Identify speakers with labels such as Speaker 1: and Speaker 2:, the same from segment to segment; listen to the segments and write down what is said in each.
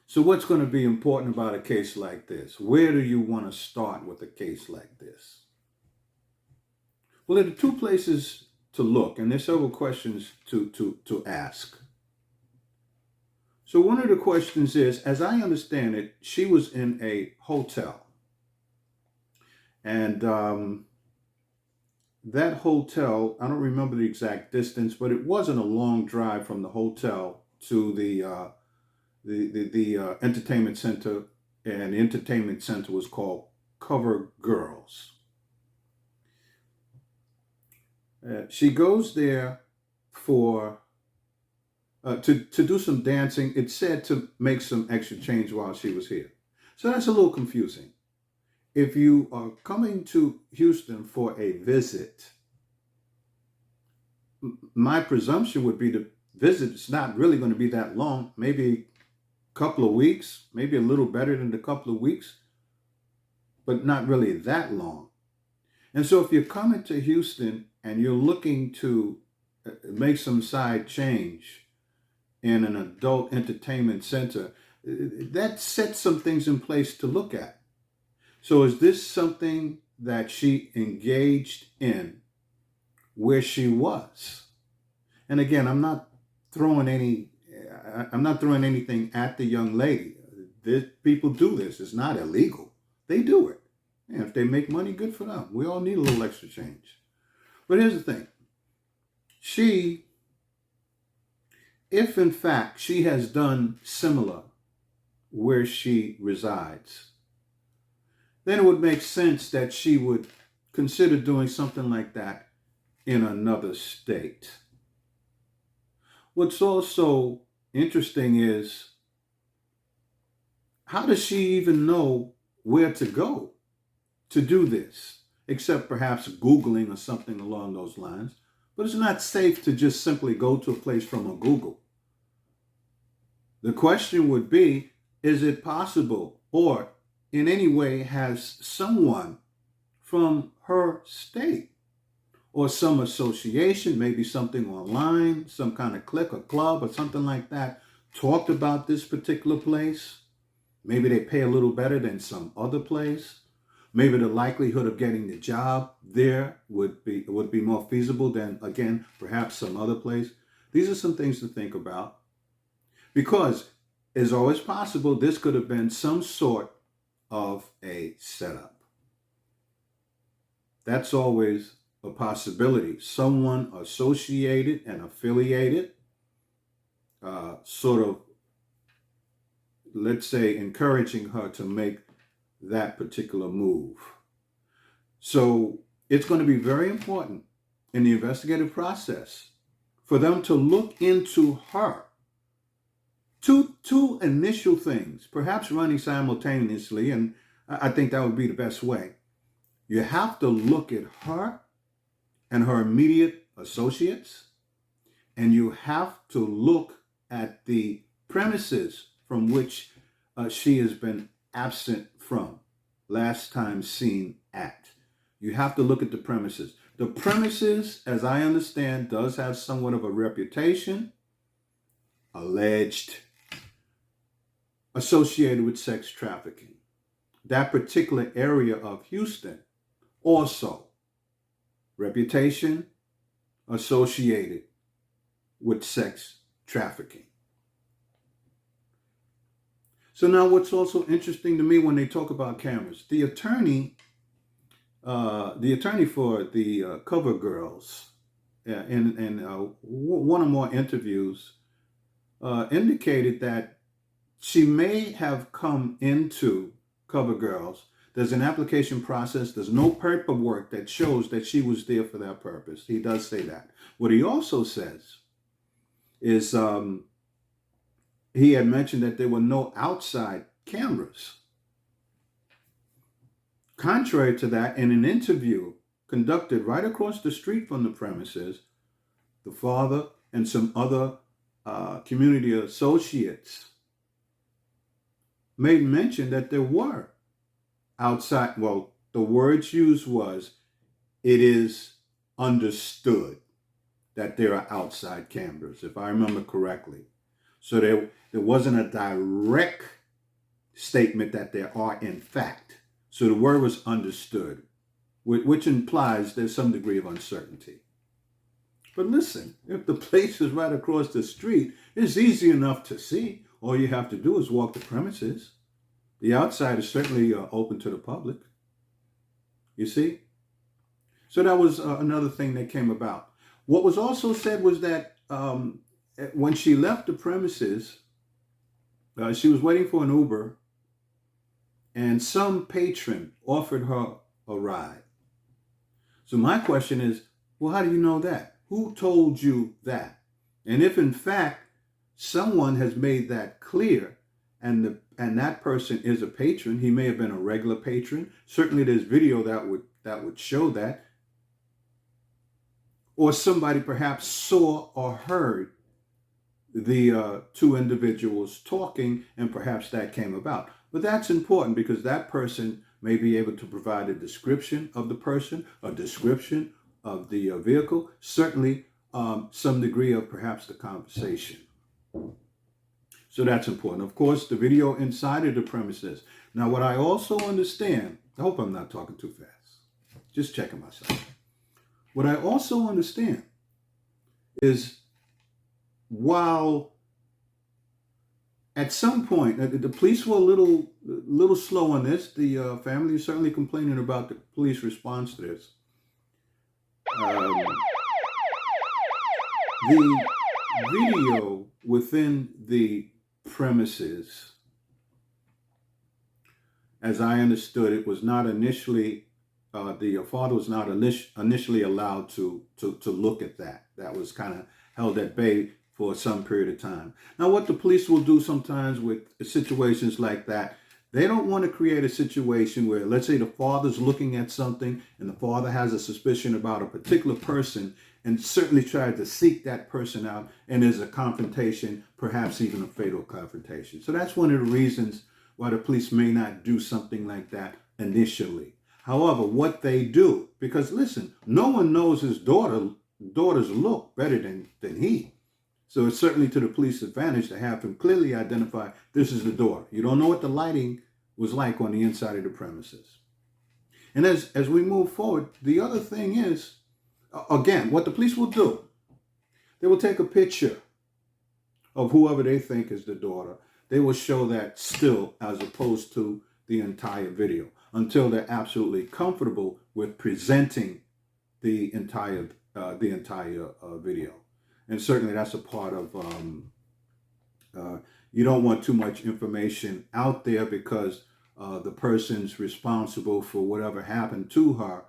Speaker 1: So what's going to be important about a case like this? Where do you want to start with a case like this? Well, there are two places to look, and there's several questions to ask. So one of the questions is, as I understand it, she was in a hotel. And that hotel, I don't remember the exact distance, but it wasn't a long drive from the hotel to the entertainment center, and the entertainment center was called Cover Girls. She goes there for to do some dancing. It said to make some extra change while she was here, so that's a little confusing. If you are coming to Houston for a visit, my presumption would be the visit is not really going to be that long, maybe a couple of weeks, maybe a little better than a couple of weeks, but not really that long. And so if you're coming to Houston and you're looking to make some side change in an adult entertainment center, that sets some things in place to look at. So is this something that she engaged in where she was? And again, I'm not throwing anything at the young lady. People do this. It's not illegal. They do it. And if they make money, good for them. We all need a little extra change. But here's the thing. If in fact she has done similar where she resides, then it would make sense that she would consider doing something like that in another state. What's also interesting is, how does she even know where to go to do this, except perhaps Googling or something along those lines? But it's not safe to just simply go to a place from a Google. The question would be, is it possible, or in any way has someone from her state or some association, maybe something online, some kind of clique or club or something like that, talked about this particular place? Maybe they pay a little better than some other place. Maybe the likelihood of getting the job there would be more feasible than, again, perhaps some other place. These are some things to think about, because it's always possible this could have been some sort of a setup. That's always a possibility. Someone associated and affiliated, sort of, let's say, encouraging her to make that particular move. So it's going to be very important in the investigative process for them to look into her. Two initial things, perhaps running simultaneously, and I think that would be the best way. You have to look at her and her immediate associates, and you have to look at the premises from which she has been absent from, last time seen at. You have to look at the premises. The premises, as I understand, does have somewhat of a reputation, alleged, associated with sex trafficking. That particular area of Houston also, reputation associated with sex trafficking. So now what's also interesting to me when they talk about cameras, the attorney for the Cover Girls, in one or more interviews, indicated that she may have come into Cover Girls. There's an application process. There's no paperwork that shows that she was there for that purpose. He does say that. What he also says is he had mentioned that there were no outside cameras. Contrary to that, in an interview conducted right across the street from the premises, the father and some other community associates made mention that there were outside, well, the words used was, it is understood that there are outside cameras, if I remember correctly. So there wasn't a direct statement that there are in fact. So the word was understood, which implies there's some degree of uncertainty. But listen, if the place is right across the street, it's easy enough to see. All you have to do is walk the premises. The outside is certainly open to the public. You see? So that was another thing that came about. What was also said was that when she left the premises, she was waiting for an Uber, and some patron offered her a ride. So my question is, well, how do you know that? Who told you that? And if in fact someone has made that clear, and that person is a patron, he may have been a regular patron. Certainly, there's video that would show that. Or somebody perhaps saw or heard the two individuals talking, and perhaps that came about. But that's important because that person may be able to provide a description of the person, a description of the vehicle, certainly some degree of perhaps the conversation. So that's important. Of course, the video inside of the premises. Now, what I also understand, I hope I'm not talking too fast, just checking myself. What I also understand is while at some point, the police were a little slow on this. The family is certainly complaining about the police response to this. The video within the premises, as I understood it, was not initially, the father was not initially allowed to look at that. That was kind of held at bay for some period of time. Now, what the police will do sometimes with situations like that, they don't want to create a situation where, let's say the father's looking at something and the father has a suspicion about a particular person and certainly tried to seek that person out, and there's a confrontation, perhaps even a fatal confrontation. So that's one of the reasons why the police may not do something like that initially. However, what they do, because listen, no one knows his daughter's look better than he. So it's certainly to the police advantage to have him clearly identify this is the daughter. You don't know what the lighting was like on the inside of the premises. And as we move forward, the other thing is, again, what the police will do, they will take a picture of whoever they think is the daughter. They will show that still as opposed to the entire video until they're absolutely comfortable with presenting the entire video. And certainly that's a part of, you don't want too much information out there because the person's responsible for whatever happened to her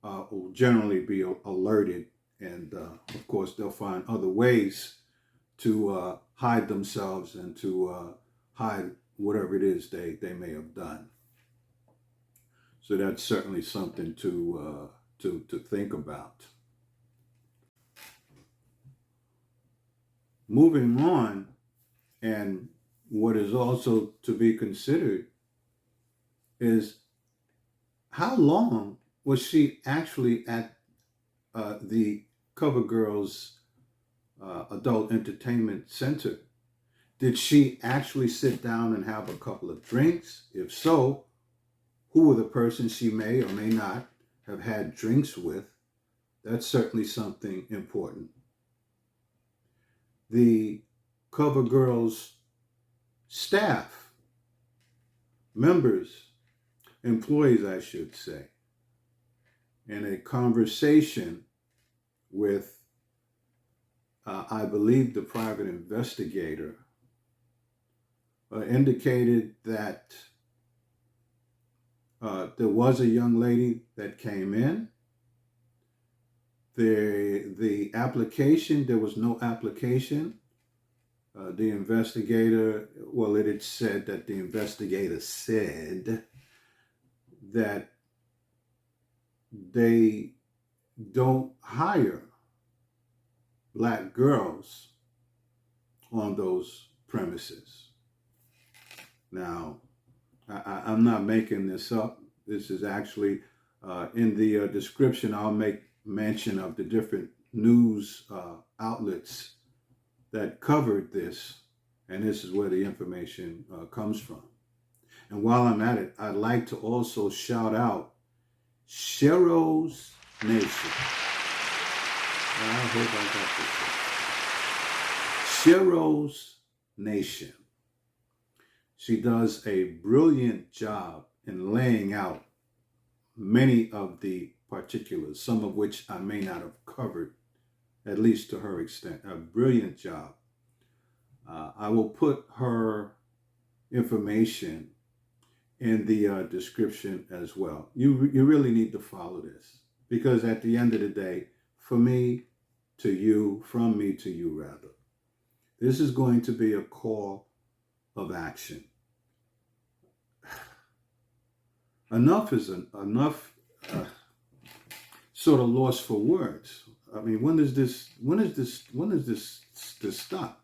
Speaker 1: will generally be alerted. And of course, they'll find other ways to hide themselves and to hide whatever it is they may have done. So that's certainly something to think about. Moving on, and what is also to be considered is how long was she actually at the CoverGirl's adult entertainment center? Did she actually sit down and have a couple of drinks? If so, who were the persons she may or may not have had drinks with? That's certainly something important. The CoverGirl's staff, members, employees, I should say, in a conversation with, I believe, the private investigator, indicated that there was a young lady that came in. The application, there was no application. The investigator, well, it had said that the investigator said that they don't hire black girls on those premises. Now, I'm not making this up. This is actually in the description. I'll make mention of the different news outlets that covered this, and this is where the information comes from. And while I'm at it, I'd like to also shout out Shero's Nation. I hope I got this right. Shero's Nation. She does a brilliant job in laying out many of the particulars, some of which I may not have covered, at least to her extent. A brilliant job. I will put her information in the description as well. You really need to follow this, because at the end of the day, from me to you, rather, this is going to be a call of action. Enough is enough. Sort of lost for words. I mean, when does this stop?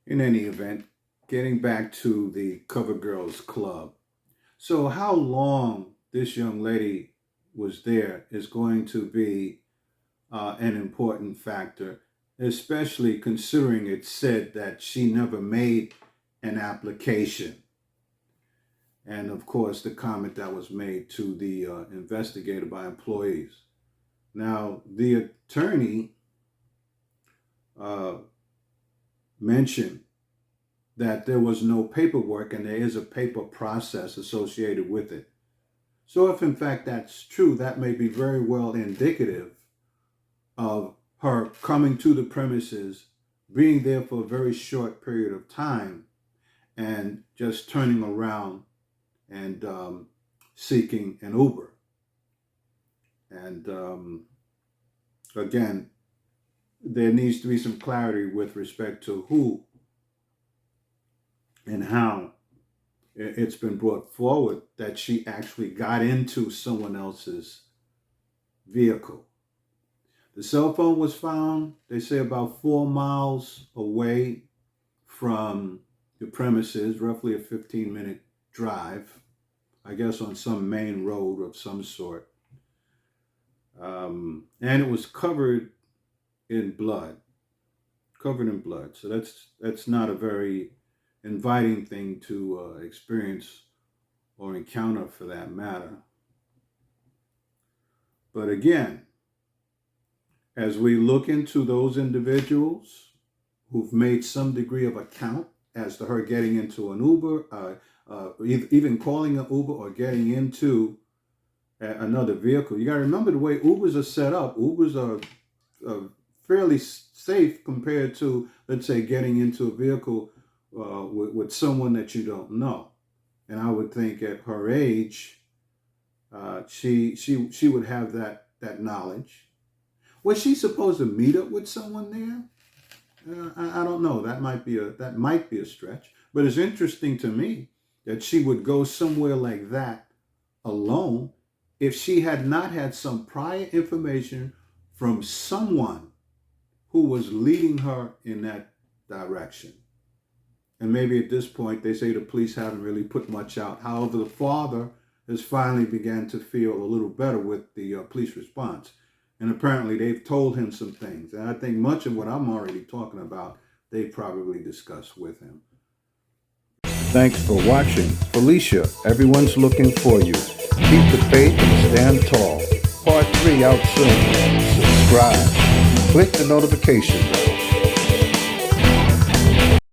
Speaker 1: In any event, getting back to the Cover Girls Club. So how long this young lady was there is going to be an important factor, especially considering it said that she never made an application. And of course, the comment that was made to the investigator by employees. Now, the attorney mentioned that there was no paperwork and there is a paper process associated with it. So if in fact that's true, that may be very well indicative of her coming to the premises, being there for a very short period of time, and just turning around and seeking an Uber. And again, there needs to be some clarity with respect to who and how it's been brought forward that she actually got into someone else's vehicle. The cell phone was found, they say, about 4 miles away from the premises, roughly a 15-minute drive, I guess on some main road of some sort. And it was covered in blood. So that's not a very inviting thing to experience or encounter, for that matter. But again, as we look into those individuals who've made some degree of account as to her getting into an Uber, even calling an Uber or getting into another vehicle. You got to remember the way Ubers are set up. Ubers are fairly safe compared to, let's say, getting into a vehicle with someone that you don't know. And I would think at her age, she would have that knowledge. Was she supposed to meet up with someone there? I don't know. That might be a stretch. But it's interesting to me that she would go somewhere like that alone if she had not had some prior information from someone who was leading her in that direction. And maybe at this point, they say the police haven't really put much out. However, the father has finally began to feel a little better with the police response. And apparently they've told him some things. And I think much of what I'm already talking about, they probably discussed with him. Thanks for watching. Felicia, everyone's looking for you. Keep the faith and stand tall. Part 3 out soon. Subscribe. Click the notification bell.